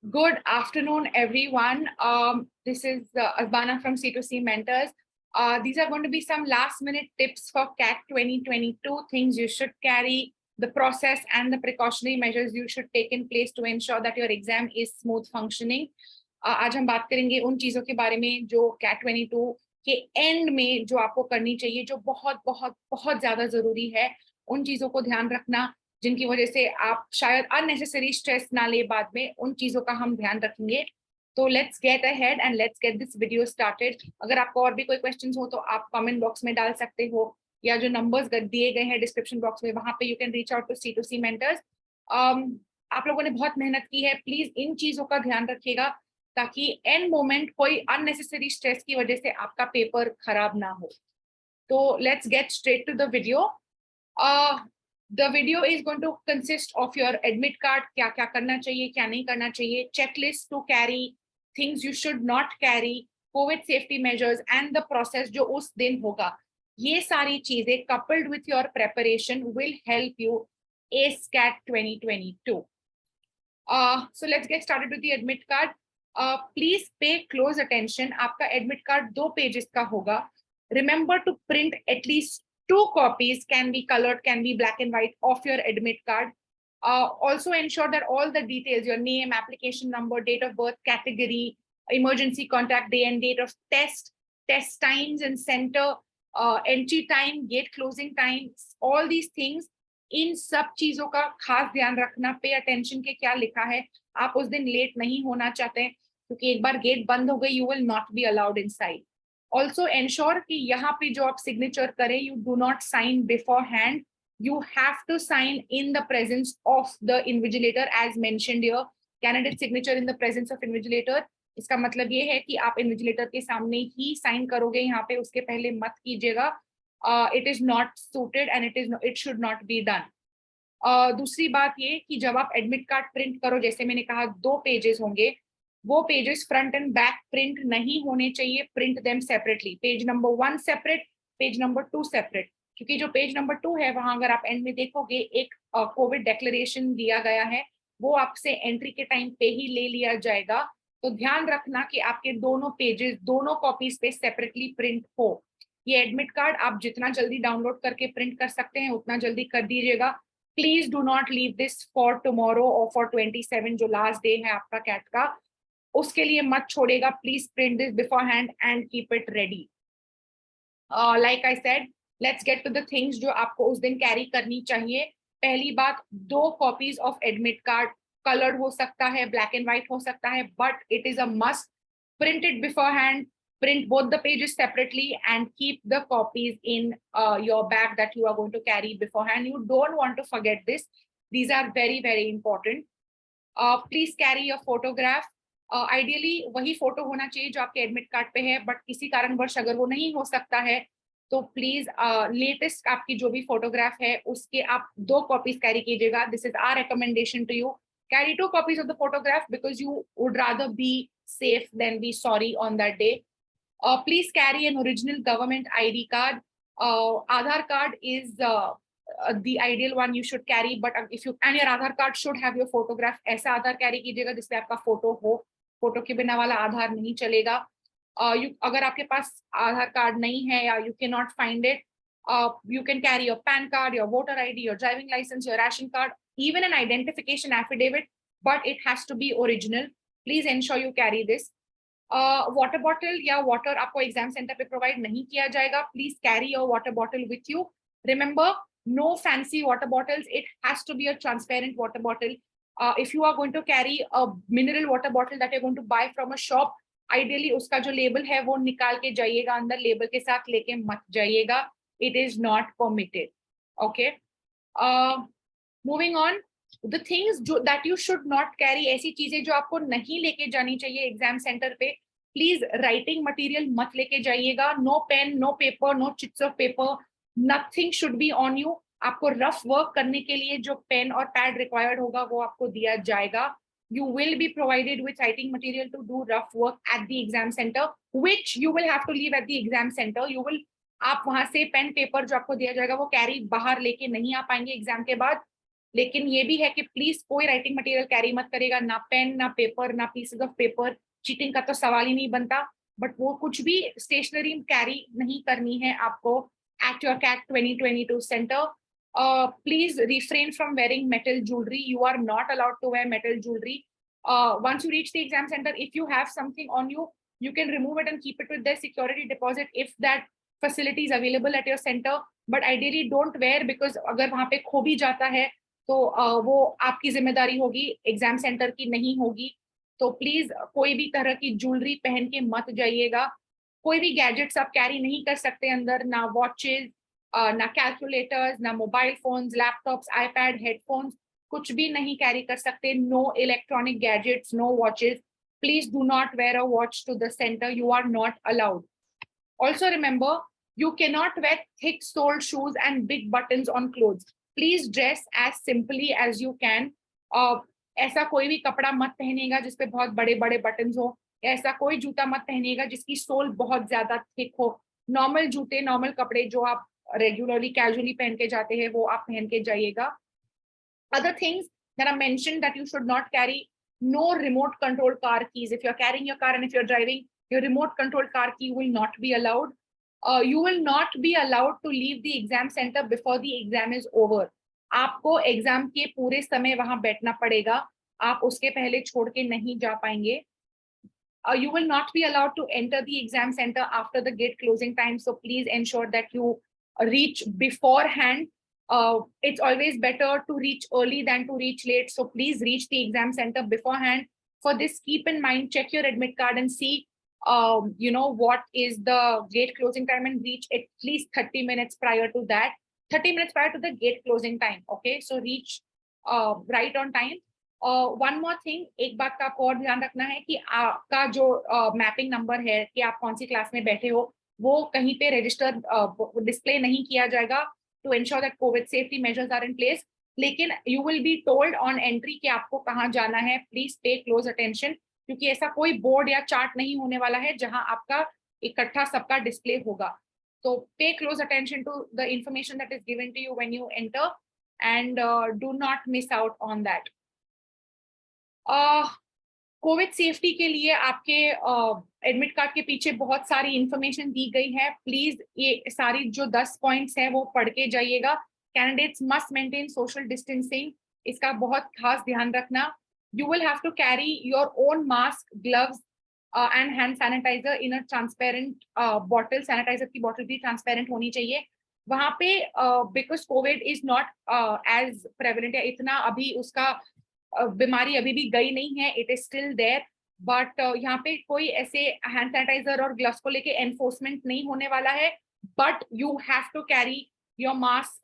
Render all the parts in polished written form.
Good afternoon, everyone. This is Albana from C2C Mentors. These are going to be some last-minute tips for CAT 2022, things you should carry, the process and the precautionary measures you should take in place to ensure that your exam is smooth functioning. आज हम बात करेंगे उन चीज़ों के बारे में जो CAT 22 के एंड में जो आपको करनी चाहिए, जो बहुत बहुत बहुत ज़्यादा ज़रूरी है, उन चीज़ों को ध्यान रखना जिनकी वजह से आप शायद अननेसेसरी स्ट्रेस ना ले बाद में, उन चीजों का हम ध्यान रखेंगे। तो let's get ahead and let's get this video started. अगर आपको और भी कोई क्वेश्चंस हो तो आप कमेंट बॉक्स में डाल सकते हो, या जो नंबर्स दिए गए हैं डिस्क्रिप्शन बॉक्स में, वहां पे you can reach out to C2C mentors. आप लोगों ने बहुत मेहनत की है, प्लीज इन चीजों का ध्यान रखिएगा ताकि एंड मोमेंट कोई अननेसेसरी स्ट्रेस की वजह से आपका पेपर खराब ना हो। तो let's get straight to the video. The video is going to consist of your admit card, क्या क्या करना चाहिए, क्या नहीं करना चाहिए, checklist to carry, things you should not carry, COVID safety measures and the process जो उस दिन होगा। ये सारी चीजें coupled with your preparation will help you ace CAT 2022. So let's get started with the admit card. Please pay close attention. आपका admit card 2 pages का होगा. Remember to print at least 2 copies, can be colored, can be black and white, of your admit card. Also ensure that all the details, your name, application number, date of birth, category, emergency contact, day and date of test, test times and center, entry time, gate closing time, all these things, इन सब चीजों का खास ध्यान रखना। Pay attention के क्या लिखा है, आप उस दिन लेट नहीं होना चाहते क्योंकि एक बार गेट बंद हो गई, you will not be allowed inside. Also ensure कि यहाँ पे जो आप सिग्नेचर करें, you do not sign beforehand. You have to sign in the presence of the invigilator as mentioned here. Candidate signature in the presence of invigilator. इसका मतलब ये है कि आप इन्विजिलेटर के सामने ही साइन करोगे, यहाँ पे उसके पहले मत कीजिएगा। It is not suited and it should not be done. दूसरी बात ये कि जब आप एडमिट कार्ड प्रिंट करो, जैसे मैंने कहा 2 पेजेस होंगे, वो pages front end back print नहीं होने चाहिए, print them separately. Page number 1 separate, page number 2 separate, क्योंकि जो पेज नंबर 2 है वहां अगर आप एंड में देखोगे एक कोविड डिक्लेरेशन दिया गया है, वो आपसे एंट्री के टाइम पे ही ले लिया जाएगा। तो ध्यान रखना कि आपके दोनों पेजेस, दोनों कॉपीज पे सेपरेटली प्रिंट हो। ये एडमिट कार्ड आप जितना जल्दी डाउनलोड करके प्रिंट कर सकते हैं उतना जल्दी कर दीजिएगा। Please do not leave this for tomorrow और फॉर 27 जो लास्ट डे है आपका कैट का, उसके लिए मत छोड़ेगा। Please print this beforehand and keep it ready. Like I said, let's get to the things जो आपको उस दिन कैरी करनी चाहिए। पहली बात, 2 copies of admit card, coloured हो सकता है, ब्लैक एंड व्हाइट हो सकता है, but it is a must, print it before hand, print both the pages separately and keep the copies in your bag that you are going to carry beforehand. You don't want to forget this. These are very, very important. Please carry your photograph. Ideally वही photo होना चाहिए जो आपके admit card पे है, but किसी कारणवश अगर वो नहीं हो सकता है तो प्लीज लेटेस्ट आपकी जो भी फोटोग्राफ है उसके आप 2 कॉपीज कैरी कीजिएगा। This is our recommendation to you. Carry 2 copies of the photograph because you would rather be safe than be sorry on that day. Please carry an original government ID card. Aadhaar card is the ideal one you should carry, but if you, and your Aadhaar card should have your photograph, ऐसा आधार carry कीजिएगा जिसपे आपका photo हो, photo के बिना वाला आधार नहीं चलेगा। अगर आपके पास आधार कार्ड नहीं है या you cannot find it, you can carry your PAN card, your voter ID, your driving license, your ration card, even an identification affidavit, but it has to be original. Please ensure you carry this. Water bottle या water आपको exam centre पे provide नहीं किया जाएगा। Please carry your water bottle with you. Remember, no fancy water bottles, it has to be a transparent water bottle. If you are going to carry a mineral water bottle that you going to buy from a shop, ideally उसका जो label है वो निकाल के जाइएगा, अंदर label के साथ लेके मत जाइएगा। It is not permitted. Okay, moving on, the things जो that you should not carry, ऐसी चीजें जो आपको नहीं लेके जानी चाहिए एग्जाम सेंटर पे। प्लीज राइटिंग मटेरियल मत लेके जाइएगा। No pen, no paper, no chits of paper, nothing should be on you. आपको रफ वर्क करने के लिए जो पेन और पैड रिक्वायर्ड होगा वो आपको दिया जाएगा। You will be provided with writing material to do rough work at the exam center, which you will have to leave at the exam center. You will, आप वहां से पेन पेपर जो आपको दिया जाएगा वो कैरी बाहर लेके नहीं आ पाएंगे एग्जाम के बाद। लेकिन ये भी है कि प्लीज कोई राइटिंग मटेरियल कैरी मत करेगा, ना पेन, ना पेपर, ना पीसेस ऑफ पेपर। चीटिंग का तो सवाल ही नहीं बनता, बट वो कुछ भी स्टेशनरी कैरी नहीं करनी है आपको at your CAT 2022 center. Please refrain from wearing metal jewelry. You are not allowed to wear metal jewelry. Once you reach the exam center, if you have something on you, you can remove it and keep it with their security deposit if that facility is available at your center. But ideally don't wear, because अगर वहां पे खो भी जाता है तो वो आपकी जिम्मेदारी होगी, एग्जाम सेंटर की नहीं होगी। तो प्लीज कोई भी तरह की ज्वेलरी पहन के मत जाइएगा। कोई भी गैजेट्स आप कैरी नहीं कर सकते अंदर, ना वॉचेस, ना कैलकुलेटर्स, ना mobile phones, laptops, iPad, headphones, कुछ भी नहीं कैरी कर सकते। No electronic gadgets, no watches. Please do not wear a watch to the centre, you are not allowed. Also remember, you cannot wear thick soled shoes and big buttons on clothes. Please dress as simply as you can. ऐसा कोई भी कपड़ा मत पहनेगा जिसपे बहुत बड़े बड़े बटन्स हो, ऐसा कोई जूता मत पहनेगा जिसकी सोल बहुत ज्यादा थिक हो। नॉर्मल जूते, नॉर्मल कपड़े जो आप रेगुलरली कैजुअली पहन के जाते हैं वो आप पहन के जाइएगा। Other things that are mentioned that you should not carry: no remote control car keys. If you're carrying your car and if you're driving, your remote control car key will not be allowed. You will not be allowed to leave the exam center before the exam is over. आपको exam के पूरे समय वहां बैठना पड़ेगा, आप उसके पहले छोड़ के नहीं जा पाएंगे। You will not be allowed to enter the exam center after the gate closing time, so please ensure that you reach beforehand. It's always better to reach early than to reach late, so please reach the exam center beforehand. For this, keep in mind, check your admit card and see what is the gate closing time, and reach at least 30 minutes prior to that, 30 minutes prior to the gate closing time. Okay, so reach right on time. One more thing, एक बात का आपको और ध्यान रखना है कि आपका जो मैपिंग नंबर है कि आप कौन सी क्लास में बैठे हो, वो कहीं पे रजिस्टर डिस्प्ले नहीं किया जाएगा to ensure that Covid safety measures are in place. लेकिन you will be told on entry कि आपको कहाँ जाना है। प्लीज पे क्लोज अटेंशन, क्योंकि ऐसा कोई बोर्ड या चार्ट नहीं होने वाला है जहां आपका इकट्ठा सबका डिस्प्ले होगा। तो pay close attention to the information that is given to you when you enter, and do not miss out on that. Covid safety के लिए आपके एडमिट कार्ड के पीछे बहुत सारी इंफॉर्मेशन दी गई है। प्लीज ये सारी जो 10 पॉइंट्स हैं वो पढ़ के जाइएगा। Candidates must maintain social distancing, इसका बहुत खास ध्यान रखना। You will have to carry your own mask, gloves and hand sanitiser in a transparent bottle. Sanitiser की बॉटल भी ट्रांसपेरेंट होनी चाहिए वहां पे, because Covid is not as prevalent, या इतना अभी उसका बीमारी अभी भी गई नहीं है, it is still there. But यहाँ पे कोई ऐसे हैंड सैनिटाइजर और ग्लव्स को लेके एनफोर्समेंट नहीं होने वाला है, but you have to carry your mask,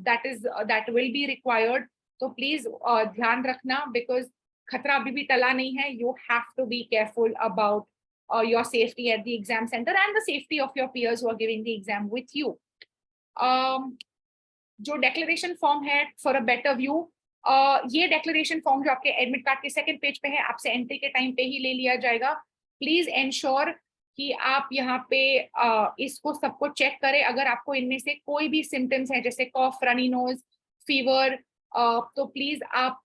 that will be required. तो प्लीज ध्यान रखना, बिकॉज खतरा अभी भी टला नहीं है। You have to be careful about your safety at the exam centre and the safety of your peers who are giving the exam with you. जो डिक्लेरेशन फॉर्म है फॉर अ बेटर व्यू, ये declaration form जो आपके admit card के second page पे है, आपसे entry के टाइम पे ही ले लिया जाएगा। प्लीज एंश्योर कि आप यहाँ पे इसको सबको चेक करें। अगर आपको इनमें से कोई भी सिम्टम्स है जैसे कॉफ, रनी नोज, फीवर, तो प्लीज आप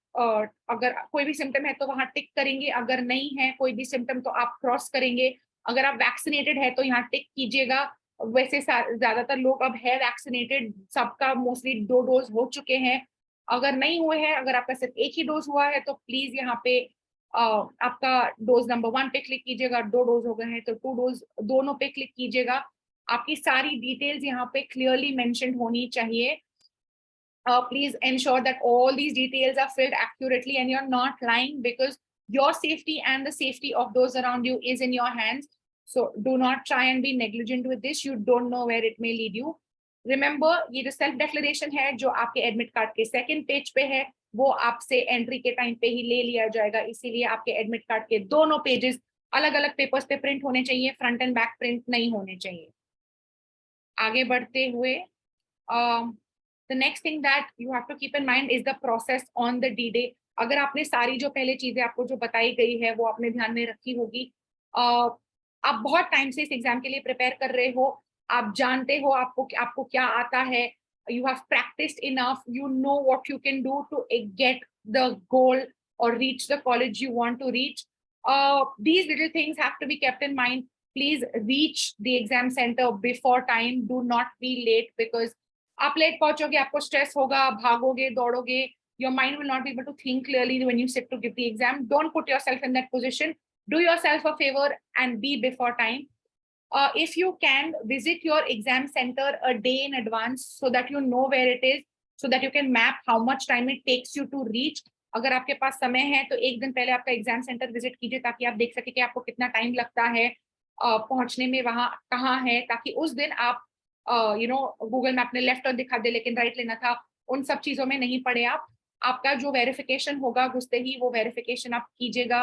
अगर कोई भी सिम्टम है तो वहां टिक करेंगे, अगर नहीं है कोई भी सिम्टम तो आप क्रॉस करेंगे। अगर आप वैक्सीनेटेड है तो यहाँ टिक कीजिएगा। वैसे ज्यादातर लोग अब है वैक्सीनेटेड, सबका मोस्टली 2 डोज हो चुके हैं। अगर नहीं हुए हैं, अगर आपका सिर्फ 1 ही डोज हुआ है तो प्लीज यहाँ पे आपका डोज नंबर 1 पे क्लिक कीजिएगा। 2 डोज हो गए हैं तो 2 डोज दोनों पे क्लिक कीजिएगा। आपकी सारी डिटेल्स यहाँ पे क्लियरली मेंशन होनी चाहिए। Please ensure that all these details are filled accurately and you are not lying, because your safety and the safety of those around you is in your hands. So do not try and be negligent with this, you don't know where it may lead you. Remember, ये जो self declaration है जो आपके admit card के second page पे है, वो आपसे एंट्री के टाइम पे ही ले लिया जाएगा। इसीलिए आपके एडमिट कार्ड के दोनों पेजेस अलग अलग पेपर्स पे प्रिंट होने चाहिए, फ्रंट एंड बैक प्रिंट नहीं होने चाहिए। आगे बढ़ते हुए, the next thing that you have to keep in mind is the process on the D day. अगर आपने सारी जो पहले चीजें आपको जो बताई गई है वो आपने ध्यान में रखी होगी, आप बहुत टाइम से इस एग्जाम के लिए प्रिपेयर कर रहे हो, आप जानते हो आपको क्या आता है, you have practiced enough, you know what you can do to get the goal or reach the college you want to reach. These little things have to be kept in mind. Please reach the exam center before time. Do not be late, because आप late पहुंचोगे, आपको stress होगा, भागोगे, दौड़ोगे, your mind will not be able to think clearly when you sit to give the exam. Don't put yourself in that position. Do yourself a favor and be before time. If you can, visit your exam center a day in advance so that you know where it is, so that you can map how much time it takes you to reach. अगर आपके पास समय है तो एक दिन पहले आपका exam centre visit कीजिए, ताकि आप देख सके कि आपको कितना टाइम लगता है पहुंचने में, वहां कहाँ है, ताकि उस दिन आप गूगल मैप ने लेफ्ट और दिखा दे लेकिन राइट लेना था, उन सब चीजों में नहीं पड़े आप। आपका जो वेरिफिकेशन होगा घुसते ही, वो वेरिफिकेशन आप कीजिएगा।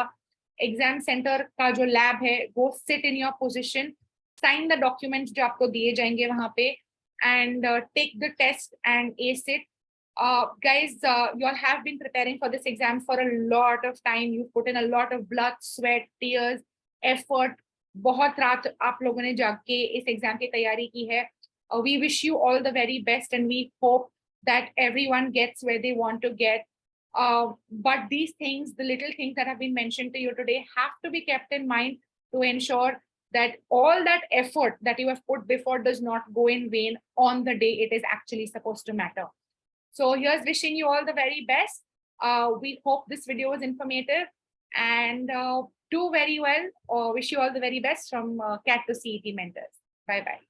एग्जाम सेंटर का जो लैब है, वो sit in your position, sign the documents जो आपको दिए जाएंगे वहां पे, and take the test and ace it. Guys, you all have been preparing for this exam for a lot of time. You put in a lot of blood, sweat, tears, effort. बहुत रात आप लोगों ने जाग के इस exam की तैयारी की है. We wish you all the very best, and we hope that everyone gets where they want to get. But these things, the little things that have been mentioned to you today, have to be kept in mind to ensure that all that effort that you have put before does not go in vain on the day it is actually supposed to matter. So here's wishing you all the very best. We hope this video was informative, and do very well. Wish you all the very best from CAT to CET mentors. Bye-bye.